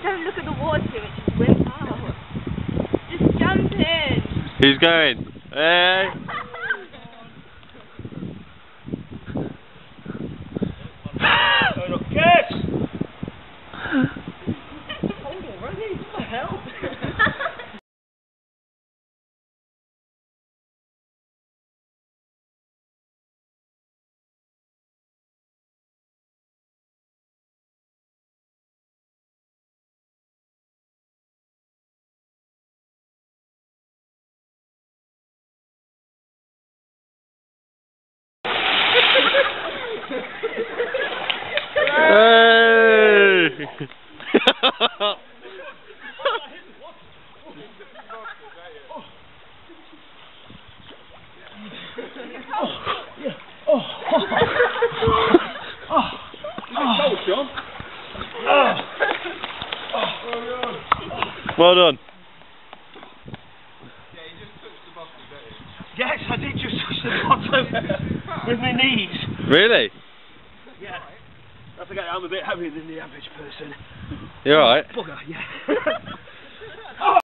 Don't look at the water, it just went out. Just jump in. Who's going? Hey! Yes! Hold already, what the hell? Hey! Well done. Yes, I did just touch the bottom with my knees. Really? Yeah. I forget I'm a bit heavier than the average person. You alright? Bugger, yeah.